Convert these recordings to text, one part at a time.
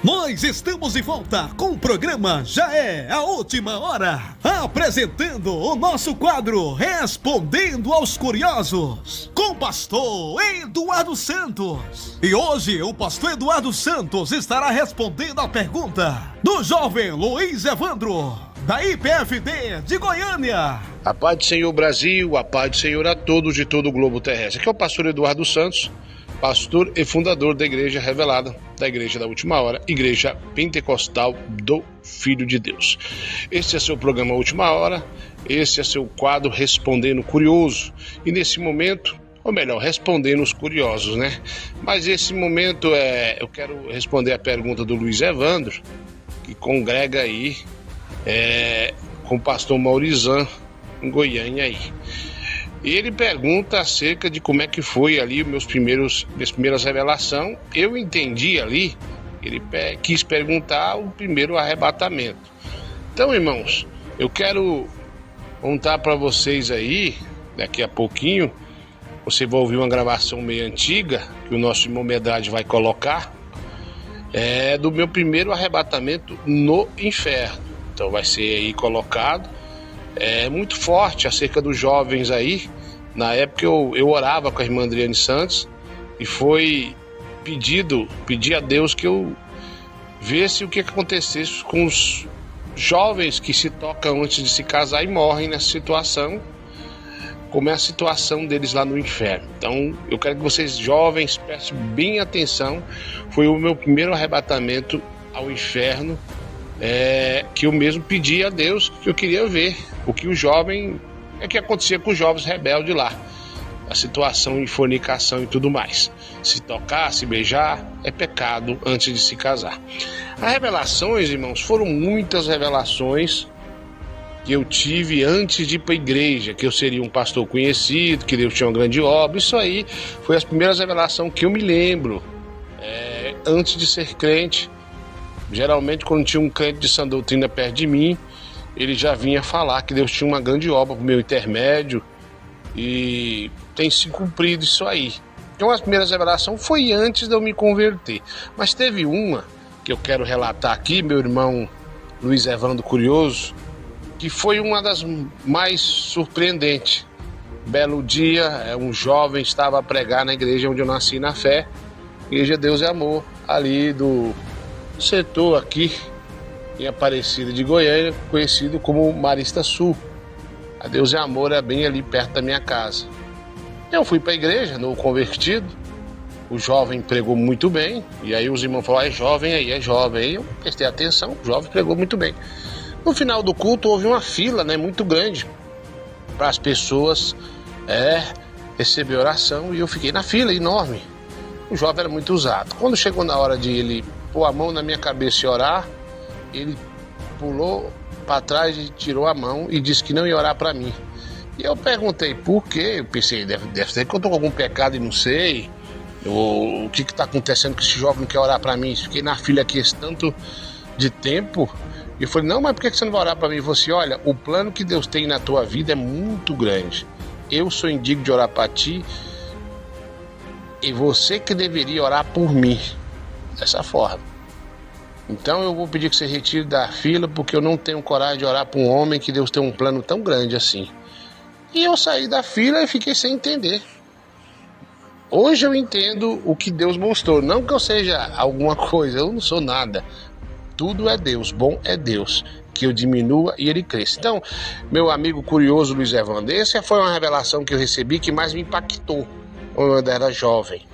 Nós estamos de volta com o programa Já é a Última Hora, apresentando o nosso quadro Respondendo aos Curiosos, com o pastor Eduardo Santos. E hoje o pastor Eduardo Santos estará respondendo a pergunta do jovem Luiz Evandro, da IPFD de Goiânia. A paz do Senhor Brasil, a paz do Senhor a todos de todo o globo terrestre. Aqui é o pastor Eduardo Santos, pastor e fundador da Igreja Revelada, da Igreja da Última Hora, Igreja Pentecostal do Filho de Deus. Este é seu programa Última Hora, este é seu quadro Respondendo Curioso. E nesse momento, ou melhor, respondendo os curiosos, né? Mas esse momento eu quero responder a pergunta do Luiz Evandro, que congrega aí com o pastor Maurizan, em Goiânia aí. E ele pergunta acerca de como é que foi ali minhas primeiras revelações. Eu entendi ali, ele quis perguntar o primeiro arrebatamento. Então, irmãos, eu quero contar para vocês aí, daqui a pouquinho, você vai ouvir uma gravação meio antiga, que o nosso irmão Medrade vai colocar, do meu primeiro arrebatamento no inferno. Então vai ser aí colocado. Muito forte acerca dos jovens aí. Na época eu orava com a irmã Adriane Santos e foi pedir a Deus que eu visse o que acontecesse com os jovens que se tocam antes de se casar e morrem nessa situação, como é a situação deles lá no inferno. Então eu quero que vocês jovens prestem bem atenção. Foi o meu primeiro arrebatamento ao inferno, que eu mesmo pedi a Deus, que eu queria ver o que que acontecia com os jovens rebeldes lá, a situação em fornicação e tudo mais. Se tocar, se beijar, é pecado antes de se casar. As revelações, irmãos, foram muitas revelações que eu tive antes de ir para a igreja, que eu seria um pastor conhecido, que Deus tinha uma grande obra. Isso aí foi as primeiras revelações que eu me lembro, antes de ser crente. Geralmente, quando tinha um crente de sã doutrina perto de mim, ele já vinha falar que Deus tinha uma grande obra para o meu intermédio, e tem se cumprido isso aí. Então, as primeiras revelações foi antes de eu me converter. Mas teve uma que eu quero relatar aqui, meu irmão Luiz Evandro Curioso, que foi uma das mais surpreendentes. Belo dia, um jovem estava a pregar na igreja onde eu nasci na fé, Igreja Deus e Amor, ali do setor aqui em Aparecida de Goiânia, conhecido como Marista Sul. A Deus e Amor é bem ali perto da minha casa. Eu fui para a igreja, no convertido, o jovem pregou muito bem, e aí os irmãos falaram, é jovem aí, aí eu prestei atenção, o jovem pregou muito bem. No final do culto houve uma fila, muito grande, para as pessoas receber oração, e eu fiquei na fila, enorme. O jovem era muito usado. Quando chegou na hora de ele pôr a mão na minha cabeça e orar, ele pulou para trás e tirou a mão e disse que não ia orar para mim. E eu perguntei por quê. Eu pensei, deve ser que eu estou com algum pecado e não sei. O que está acontecendo que esse jovem não quer orar para mim? Fiquei na fila aqui esse tanto de tempo. E eu falei, não, mas por que você não vai orar para mim? Ele falou assim, olha, o plano que Deus tem na tua vida é muito grande. Eu sou indigno de orar para ti, e você que deveria orar por mim. Dessa forma. Então eu vou pedir que você retire da fila, porque eu não tenho coragem de orar para um homem que Deus tem um plano tão grande assim. E eu saí da fila e fiquei sem entender. Hoje eu entendo o que Deus mostrou. Não que eu seja alguma coisa, eu não sou nada. Tudo é Deus, bom é Deus. Que eu diminua e ele cresça. Então, meu amigo curioso Luiz Evandro, essa foi uma revelação que eu recebi que mais me impactou quando eu era jovem.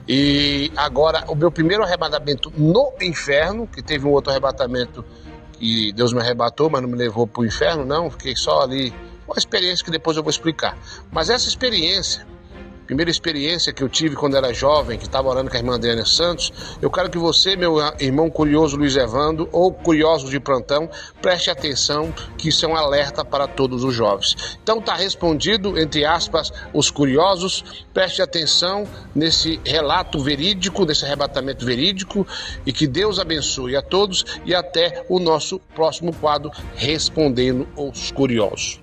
E agora, o meu primeiro arrebatamento no inferno, que teve um outro arrebatamento que Deus me arrebatou, mas não me levou para o inferno, não, fiquei só ali, uma experiência que depois eu vou explicar. Mas essa experiência, primeira experiência que eu tive quando era jovem, que estava orando com a irmã Adriane Santos, eu quero que você, meu irmão curioso Luiz Evandro, ou curiosos de plantão, preste atenção, que isso é um alerta para todos os jovens. Então está respondido, entre aspas, os curiosos, preste atenção nesse relato verídico, desse arrebatamento verídico, e que Deus abençoe a todos, e até o nosso próximo quadro, Respondendo os Curiosos.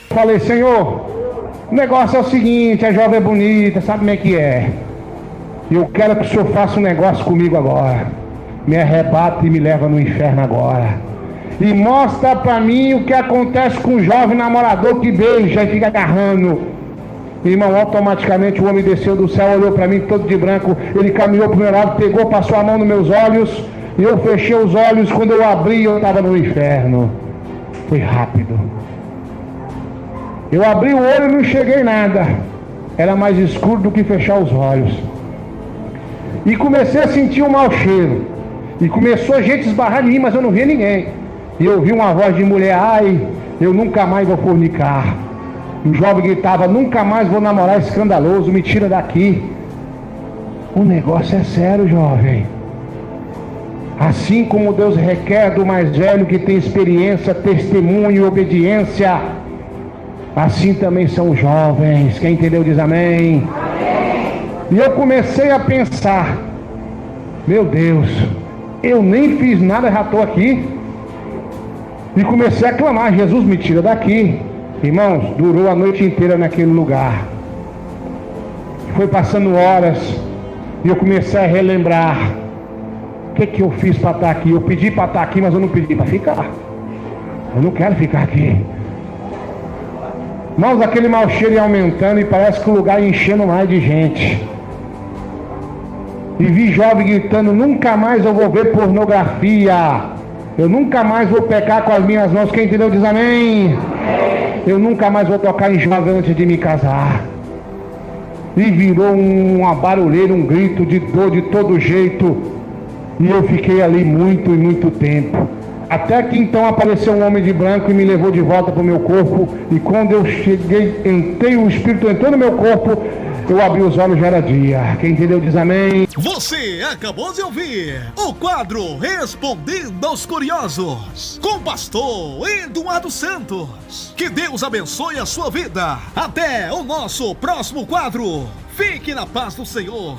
Falei, Senhor, o negócio é o seguinte, a jovem é bonita, sabe como é que é? Eu quero que o senhor faça um negócio comigo agora. me arrebata e me leva no inferno agora. E mostra pra mim o que acontece com o jovem namorador que beija e fica agarrando. Irmão, automaticamente o homem desceu do céu, olhou pra mim todo de branco, ele caminhou pro meu lado, pegou, passou a mão nos meus olhos, e eu fechei os olhos. Quando eu abri, eu estava no inferno. Foi rápido. Eu abri o olho e não enxerguei nada. Era mais escuro do que fechar os olhos. E comecei a sentir um mau cheiro. E começou a gente esbarrar em mim, mas eu não via ninguém. E eu vi uma voz de mulher: ai, eu nunca mais vou fornicar. E o jovem gritava: nunca mais vou namorar escandaloso, me tira daqui. O negócio é sério, jovem. Assim como Deus requer do mais velho que tem experiência, testemunho e obediência, assim também são os jovens. Quem entendeu diz amém. Amém. E eu comecei a pensar: meu Deus, eu nem fiz nada, já estou aqui. E comecei a clamar: Jesus, me tira daqui. Irmãos, durou a noite inteira naquele lugar. Foi passando horas e eu comecei a relembrar: o que eu fiz para estar aqui? Eu pedi para estar aqui, mas eu não pedi para ficar. Eu não quero ficar aqui. Irmãos, aquele mau cheiro ia aumentando e parece que o lugar ia enchendo mais de gente. E vi jovem gritando: nunca mais eu vou ver pornografia. Eu nunca mais vou pecar com as minhas mãos. Quem entendeu diz amém. Eu nunca mais vou tocar em jovem antes de me casar. E virou uma barulheira, um grito de dor de todo jeito. E eu fiquei ali muito e muito tempo. Até que então apareceu um homem de branco e me levou de volta para o meu corpo. E quando eu cheguei, o Espírito entrou no meu corpo, eu abri os olhos, já era dia. Quem entendeu diz amém. Você acabou de ouvir o quadro Respondendo aos Curiosos, com o pastor Eduardo Santos. Que Deus abençoe a sua vida. Até o nosso próximo quadro. Fique na paz do Senhor.